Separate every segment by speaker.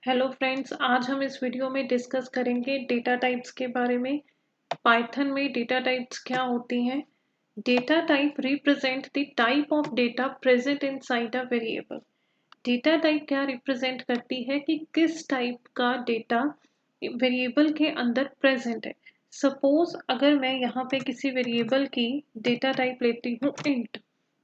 Speaker 1: Hello friends, आज हम इस वीडियो में डिस्कस करेंगे डेटा टाइप्स के बारे में। पाइथन में डेटा टाइप्स क्या होती हैं। Data type represent the type of data present inside a variable. Data type क्या रिप्रेजेंट करती है कि किस टाइप का डेटा वेरिएबल के अंदर प्रेजेंट है। सपोज अगर मैं यहाँ पे किसी वेरिएबल की डेटा टाइप लेती हूँ इंट।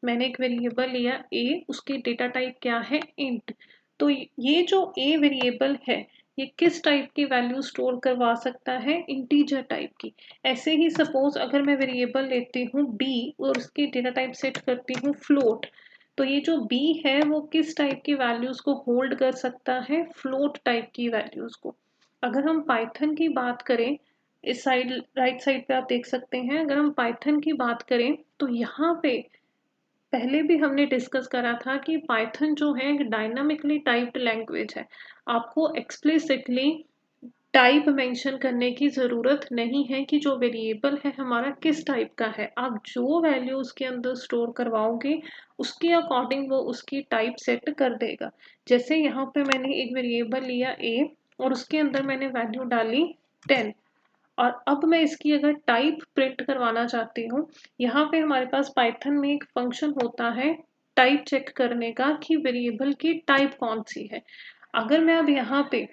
Speaker 1: मैंने एक वेरिएबल लिया ए, उसकी डेटा टाइप क्या है इंट। तो ये जो ए वेरिएबल है ये किस टाइप की वैल्यू स्टोर करवा सकता है, इंटीजर टाइप की। ऐसे ही सपोज अगर मैं वेरिएबल लेती हूँ बी और उसकी डेटा टाइप सेट करती हूँ फ्लोट, तो ये जो बी है वो किस टाइप की वैल्यूज को होल्ड कर सकता है, फ्लोट टाइप की वैल्यूज को। अगर हम पाइथन की बात करें, इस साइड राइट साइड पे आप देख सकते हैं, अगर हम पाइथन की बात करें तो यहाँ पे पहले भी हमने डिस्कस करा था कि पाइथन जो है एक डायनामिकली टाइप्ड लैंग्वेज है। आपको एक्सप्लिसिटली टाइप मेंशन करने की ज़रूरत नहीं है कि जो वेरिएबल है हमारा किस टाइप का है। आप जो वैल्यू उसके अंदर स्टोर करवाओगे उसके अकॉर्डिंग वो उसकी टाइप सेट कर देगा। जैसे यहाँ पे मैंने एक वेरिएबल लिया ए और उसके अंदर मैंने वैल्यू डाली 10, और अब मैं इसकी अगर टाइप प्रिंट करवाना चाहती हूँ, यहाँ पे हमारे पास पाइथन में एक फंक्शन होता है टाइप चेक करने का कि वेरिएबल की टाइप कौन सी है। अगर मैं अब यहाँ पे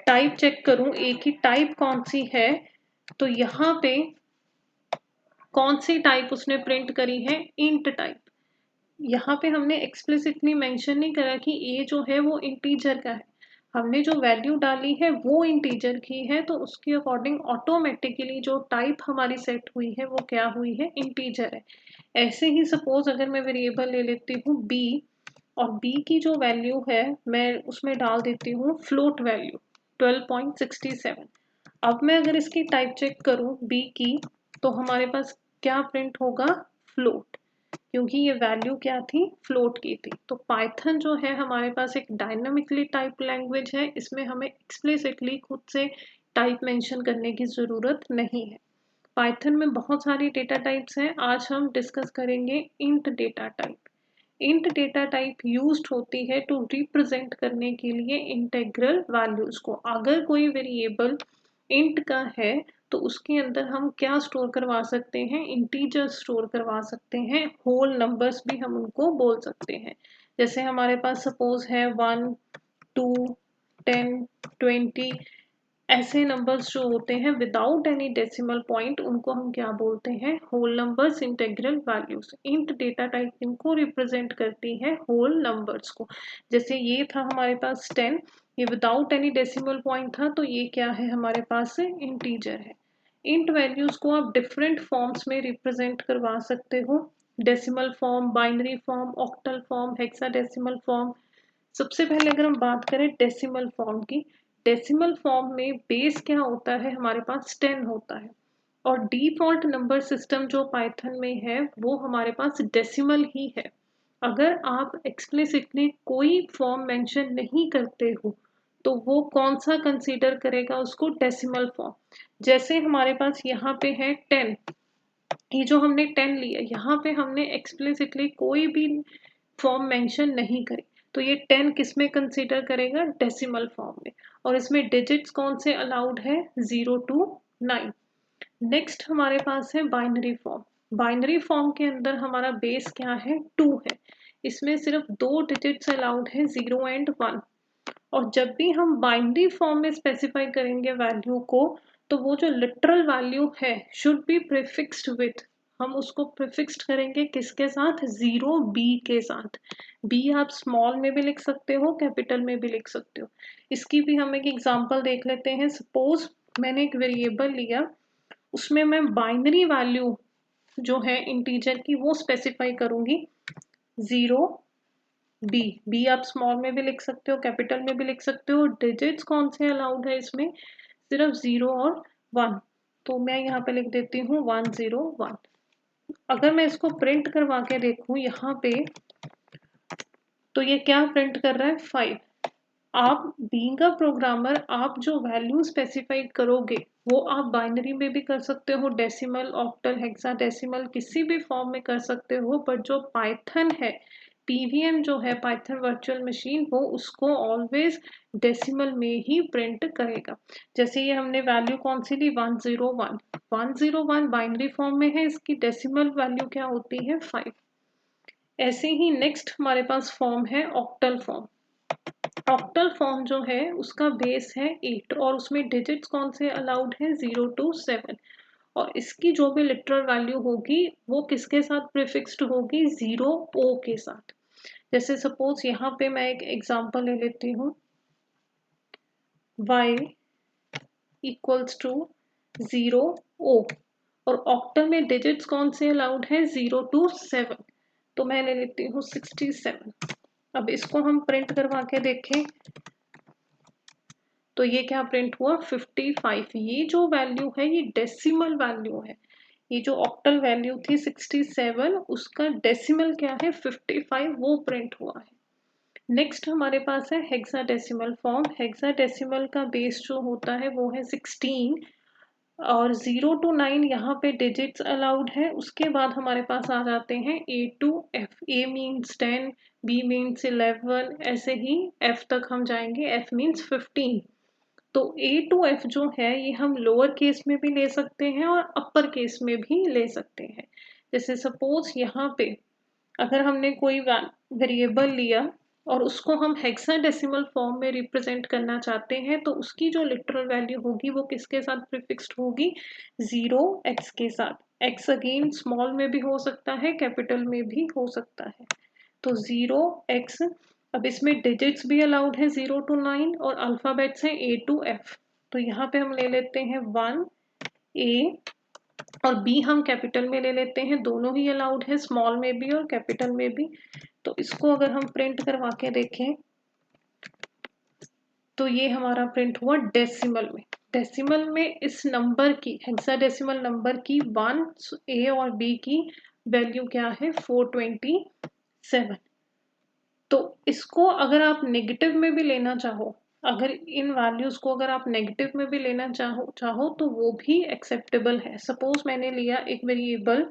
Speaker 1: टाइप चेक करूँ ए की टाइप कौन सी है, तो यहाँ पे कौन सी टाइप उसने प्रिंट करी है, इंट टाइप। यहाँ पे हमने एक्सप्लिसिटली मेंशन नहीं करा कि ए जो है वो इंटीजर का है। हमने जो वैल्यू डाली है वो इंटीजर की है, तो उसके अकॉर्डिंग ऑटोमेटिकली जो टाइप हमारी सेट हुई है वो क्या हुई है, इंटीजर है। ऐसे ही सपोज अगर मैं वेरिएबल ले लेती हूँ बी और बी की जो वैल्यू है मैं उसमें डाल देती हूँ फ्लोट वैल्यू 12.67। अब मैं अगर इसकी टाइप चेक करूँ बी की, तो हमारे पास क्या प्रिंट होगा, फ्लोट, क्योंकि ये वैल्यू क्या थी, फ्लोट की थी। तो पाइथन जो है हमारे पास एक डायनामिकली टाइप लैंग्वेज है, इसमें हमें एक्सप्लिसिटली खुद से टाइप मेंशन करने की ज़रूरत नहीं है। पाइथन में बहुत सारी डेटा टाइप्स हैं, आज हम डिस्कस करेंगे int data type. Int data type used होती है टू रिप्रेजेंट करने के लिए इंटेग्रल वैल्यूज को। अगर कोई वेरिएबल इंट का है तो उसके अंदर हम क्या स्टोर करवा सकते हैं, इंटीजर स्टोर करवा सकते हैं, होल नंबर्स भी हम उनको बोल सकते हैं। जैसे हमारे पास सपोज है 1, 2, 10, 20, ऐसे नंबर्स जो होते हैं विदाउट एनी डेसिमल पॉइंट उनको हम क्या बोलते हैं, whole numbers, integral values. Int data type इनको रिप्रेजेंट करती है, होल नंबर्स को। जैसे ये था हमारे पास 10, ये विदाउट एनी डेसिमल पॉइंट था, तो ये क्या है हमारे पास, इंटीजर है। इंट वैल्यूज को आप डिफरेंट फॉर्म्स में रिप्रेजेंट करवा सकते हो, decimal form, binary form, octal form, hexadecimal form. सबसे पहले अगर हम बात करें डेसिमल फॉर्म की, डेसिमल फॉर्म में बेस क्या होता है, हमारे पास 10 होता है, और डिफॉल्ट नंबर सिस्टम जो पाइथन में है वो हमारे पास डेसिमल ही है। अगर आप एक्सप्लिसिटली कोई फॉर्म मेंशन नहीं करते हो तो वो कौन सा कंसीडर करेगा उसको, डेसिमल फॉर्म। जैसे हमारे पास यहाँ पे है 10, ये जो हमने 10 लिया यहाँ पे हमने एक्सप्लिसिटली कोई भी फॉर्म मेंशन नहीं करी, तो ये 10 किस में कंसीडर करेगा, डेसिमल फॉर्म में। और इसमें डिजिट्स कौन से अलाउड है, 0 to 9। नेक्स्ट हमारे पास है बाइनरी फॉर्म। बाइनरी फॉर्म के अंदर हमारा बेस क्या है, 2 है। इसमें सिर्फ दो डिजिट्स अलाउड है, 0 एंड 1। और जब भी हम बाइनरी फॉर्म में स्पेसिफाई करेंगे वैल्यू को, तो वो जो लिटरल वैल्यू है शुड बी प्रीफिक्स्ड विथ, हम उसको प्रीफिक्स्ड करेंगे किसके साथ, 0 बी के साथ। बी आप स्मॉल में भी लिख सकते हो, कैपिटल में भी लिख सकते हो। इसकी भी हम एक एग्जांपल देख लेते हैं। सपोज मैंने एक वेरिएबल लिया, उसमें मैं बाइनरी वैल्यू जो है इंटीजर की वो स्पेसिफाई करूंगी, 0 बी। बी आप स्मॉल में भी लिख सकते हो, कैपिटल में भी लिख सकते हो। डिजिट्स कौन से अलाउड है इसमें, सिर्फ 0 और 1। तो मैं यहाँ पे लिख देती हूँ 101। अगर मैं इसको प्रिंट करवा के देखूँ यहाँ पे, तो ये क्या प्रिंट कर रहा है, 5। आप बीइंग अ प्रोग्रामर, आप जो वैल्यू स्पेसिफाई करोगे वो आप बाइनरी में भी कर सकते हो, डेसिमल, ऑक्टल, हेक्साडेसिमल, किसी भी फॉर्म में कर सकते हो, बट जो पाइथन है पीवीएम जो है पाइथन वर्चुअल मशीन, वो उसको ऑलवेज डेसिमल में ही प्रिंट करेगा। जैसे ये हमने वैल्यू कौन सी ली, 101, 101 बाइनरी फॉर्म में है, इसकी डेसिमल वैल्यू क्या होती है, 5। ऐसे ही नेक्स्ट हमारे पास फॉर्म है ऑक्टल फॉर्म। ऑक्टल फॉर्म जो है उसका बेस है 8 और उसमें डिजिट्स कौन से अलाउड है, 0 to 7। और इसकी जो भी लिटरल वैल्यू होगी वो किसके साथ प्रीफिक्स्ड होगी, 0 O के साथ। जैसे सपोज यहाँ पे मैं एक एग्जांपल ले लेती हूँ, y इक्वल्स टू 0 O, और ऑक्टल में डिजिट्स कौन से अलाउड है, 0 to 7। तो मैं ले लेती हूँ 67। अब इसको हम प्रिंट करवा के देखें तो ये क्या प्रिंट हुआ, 55। ये जो वैल्यू है ये डेसिमल वैल्यू है। ये जो ऑक्टल वैल्यू थी 67, उसका डेसिमल क्या है, 55, वो प्रिंट हुआ है। नेक्स्ट हमारे पास है हेक्साडेसिमल फॉर्म। हेक्साडेसिमल का बेस जो होता है वो है 16 और 0 to 9 यहाँ पे डिजिट्स अलाउड है। उसके बाद हमारे पास आ जाते हैं A to F। A means 10, B means 11, ऐसे ही F तक हम जाएंगे, F मीन्स 15। तो A to F जो है ये हम लोअर केस में भी ले सकते हैं और अपर केस में भी ले सकते हैं। जैसे सपोज यहाँ पे अगर हमने कोई वेरिएबल लिया और उसको हम हेक्साडेसिमल फॉर्म में रिप्रेजेंट करना चाहते हैं तो उसकी जो लिटरल वैल्यू होगी वो किसके साथ प्रीफिक्स्ड होगी, 0x के साथ। x अगेन स्मॉल में भी हो सकता है, कैपिटल में भी हो सकता है। तो 0x, अब इसमें डिजिट्स भी अलाउड है 0 to 9 और अल्फाबेट्स हैं A to F। तो यहाँ पे हम ले लेते हैं 1A और B हम कैपिटल में ले लेते हैं, दोनों ही अलाउड है, स्मॉल में भी और कैपिटल में भी। तो इसको अगर हम प्रिंट करवा के देखें तो ये हमारा प्रिंट हुआ डेसिमल में। डेसिमल में इस नंबर की, हेक्साडेसिमल नंबर की 1A और B की वैल्यू क्या है, 427। तो इसको अगर आप नेगेटिव में भी लेना चाहो, अगर इन वैल्यूज को अगर आप नेगेटिव में भी लेना चाहो तो वो भी एक्सेप्टेबल है। सपोज मैंने लिया एक वेरिएबल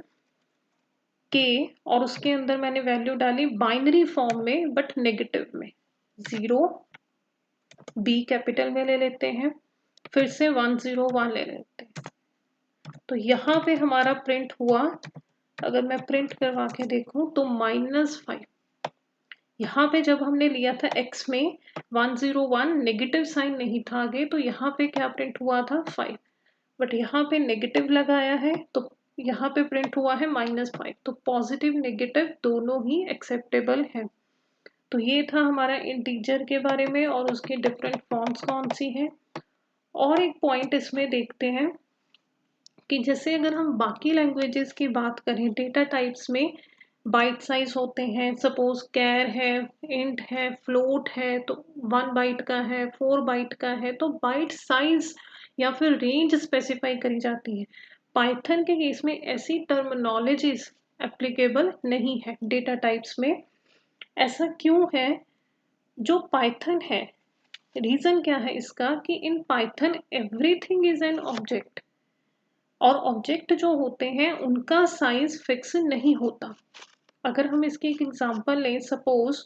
Speaker 1: k और उसके अंदर मैंने वैल्यू डाली बाइनरी फॉर्म में बट नेगेटिव में, 0 B कैपिटल में ले लेते हैं, फिर से 101 ले लेते हैं। तो यहाँ पे हमारा प्रिंट हुआ, अगर मैं प्रिंट करवा के देखूं तो -5। यहाँ पे जब हमने लिया था x में 101, नेगेटिव साइन नहीं था आगे, तो यहाँ पे क्या प्रिंट हुआ था, 5। बट यहाँ पे नेगेटिव लगाया है तो यहाँ पे प्रिंट हुआ है -5। तो पॉजिटिव नेगेटिव दोनों ही एक्सेप्टेबल है। तो ये था हमारा इंटीजर के बारे में और उसकी डिफरेंट फॉर्म्स कौन सी हैं। और एक पॉइंट इसमें देखते हैं कि जैसे अगर हम बाकी लैंग्वेजेस की बात करें, डेटा टाइप्स में बाइट साइज होते हैं। सपोज कैर है, इंट है, फ्लोट है, तो 1 बाइट का है, 4 बाइट का है, तो बाइट साइज या फिर रेंज स्पेसिफाई करी जाती है। पाइथन के केस में ऐसी टर्मिनोलॉजीज एप्लीकेबल नहीं है डेटा टाइप्स में। ऐसा क्यों है, जो पाइथन है, रीजन क्या है इसका, कि in Python everything is an object और ऑब्जेक्ट जो होते हैं उनका साइज फिक्स नहीं होता। अगर हम इसकी एक एग्जांपल लें, सपोज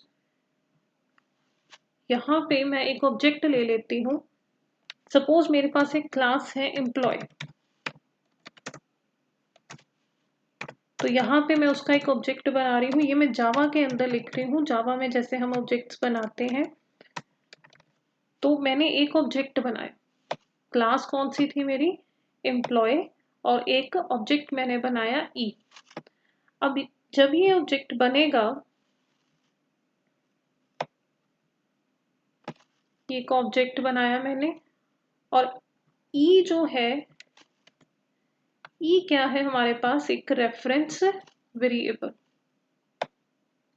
Speaker 1: यहाँ पे मैं एक ऑब्जेक्ट ले लेती हूँ। सपोज मेरे पास एक क्लास है एम्प्लॉय, तो यहाँ पे मैं उसका एक ऑब्जेक्ट बना रही हूँ। ये मैं जावा के अंदर लिख रही हूँ, जावा में जैसे हम ऑब्जेक्ट्स बनाते हैं। तो मैंने एक ऑब्जेक्ट बनाया, क्लास कौन सी थी मेरी, एम्प्लॉय, और एक ऑब्जेक्ट मैंने बनाया ई। अब जब ये ऑब्जेक्ट बनेगा, ये एक ऑब्जेक्ट बनाया मैंने, और ई जो है, ई क्या है हमारे पास, एक रेफरेंस वेरिएबल।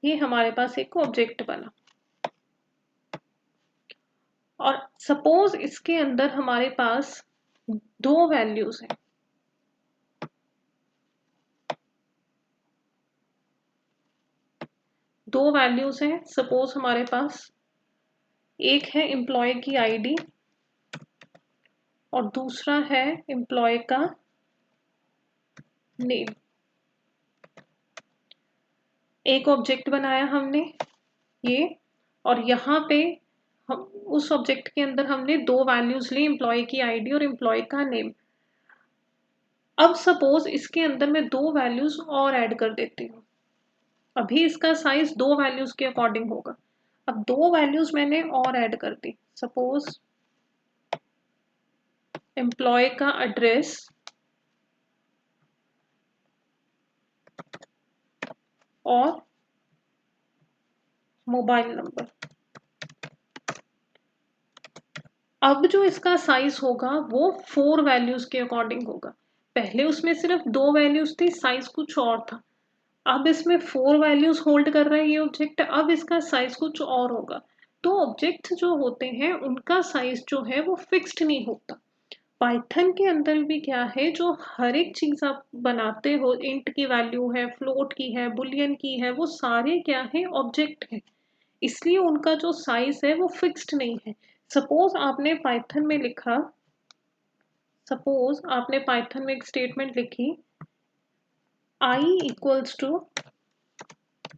Speaker 1: ये हमारे पास एक ऑब्जेक्ट बना और सपोज इसके अंदर हमारे पास दो वैल्यूज हैं। दो वैल्यूज हैं, सपोज हमारे पास एक है एम्प्लॉय की आईडी और दूसरा है एम्प्लॉय का नेम। एक ऑब्जेक्ट बनाया हमने ये, और यहाँ पे हम उस ऑब्जेक्ट के अंदर हमने दो वैल्यूज ली, एम्प्लॉय की आईडी और एम्प्लॉय का नेम। अब सपोज इसके अंदर मैं दो वैल्यूज और ऐड कर देती हूँ। अभी इसका साइज दो वैल्यूज के अकॉर्डिंग होगा। अब दो वैल्यूज मैंने और ऐड कर दी, सपोज एम्प्लॉय का एड्रेस और मोबाइल नंबर। अब जो इसका साइज होगा वो 4 वैल्यूज के अकॉर्डिंग होगा। पहले उसमें सिर्फ दो वैल्यूज थी, साइज कुछ और था। अब इसमें 4 वैल्यूज होल्ड कर रहा है ये ऑब्जेक्ट, अब इसका साइज कुछ और होगा। तो ऑब्जेक्ट जो होते हैं उनका साइज जो है वो फिक्स्ड नहीं होता। पाइथन के अंदर भी क्या है, जो हर एक चीज आप बनाते हो, इंट की वैल्यू है, फ्लोट की है, बुलियन की है, वो सारे क्या है, ऑब्जेक्ट है। इसलिए उनका जो साइज है वो फिक्स्ड नहीं है। सपोज आपने पाइथन में लिखा, सपोज आपने पाइथन में एक स्टेटमेंट लिखी i इक्वल्स टू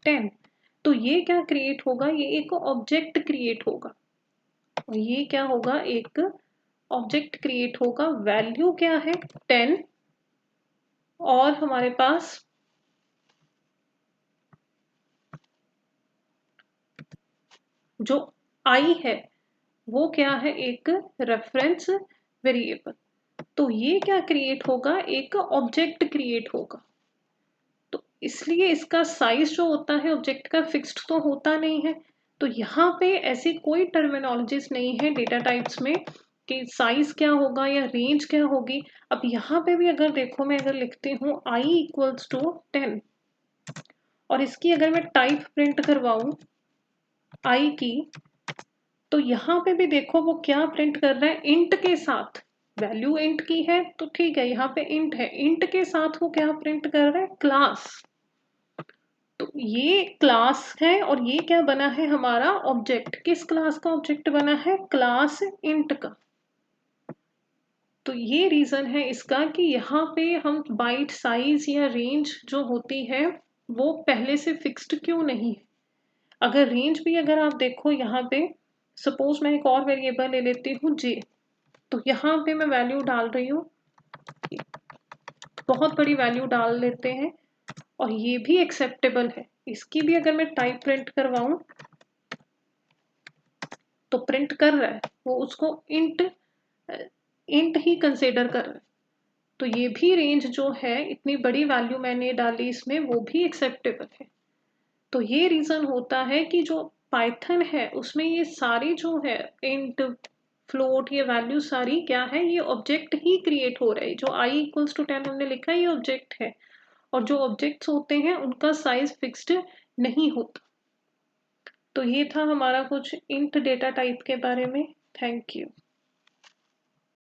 Speaker 1: 10, तो ये क्या क्रिएट होगा, ये एक ऑब्जेक्ट क्रिएट होगा। और ये क्या होगा, एक ऑब्जेक्ट क्रिएट होगा। वैल्यू क्या है 10, और हमारे पास जो i है वो क्या है, एक रेफरेंस वेरिएबल। तो ये क्या क्रिएट होगा, एक ऑब्जेक्ट क्रिएट होगा। तो इसलिए इसका साइज जो होता है ऑब्जेक्ट का फिक्स्ड तो होता नहीं है। तो यहाँ पे ऐसी कोई टर्मिनोलॉजीज नहीं है डेटा टाइप्स में कि साइज क्या होगा या रेंज क्या होगी। अब यहाँ पे भी अगर देखो, मैं अगर लिखती हूँ i इक्वल्स टू 10, और इसकी अगर मैं टाइप प्रिंट करवाऊं i की, तो यहाँ पे भी देखो वो क्या प्रिंट कर रहा है, इंट के साथ। वैल्यू इंट की है तो ठीक है, यहाँ पे इंट है, इंट के साथ वो क्या प्रिंट कर रहा है, क्लास। तो ये क्लास है और ये क्या बना है, हमारा ऑब्जेक्ट। किस क्लास का ऑब्जेक्ट बना है, क्लास इंट का। तो ये रीजन है इसका कि यहाँ पे हम बाइट साइज या रेंज जो होती है वो पहले से फिक्स्ड क्यों नहीं है। अगर रेंज भी अगर आप देखो यहाँ पे, सपोज मैं एक और वेरिएबल ले लेती हूँ j, तो यहाँ पे मैं वैल्यू डाल रही हूँ, बहुत बड़ी वैल्यू डाल लेते हैं, और ये भी एक्सेप्टेबल है। इसकी भी अगर मैं टाइप प्रिंट करवाऊं तो प्रिंट कर रहा है, वो उसको इंट इंट ही कंसिडर कर रहा है। तो ये भी रेंज जो है, इतनी बड़ी वैल्यू मैंने डाली इसमें, वो भी एक्सेप्टेबल है। तो ये रीजन होता है कि जो पाइथन है उसमें ये सारी जो है इंट, फ्लोट, ये वैल्यू सारी क्या है, ये ऑब्जेक्ट ही क्रिएट हो रहा है। जो i इक्वल्स टू 10 हमने लिखा है ये ऑब्जेक्ट है, और जो ऑब्जेक्ट्स होते हैं उनका साइज फिक्स्ड नहीं होता। तो ये था हमारा कुछ इंट डेटा टाइप के बारे में। Thank you.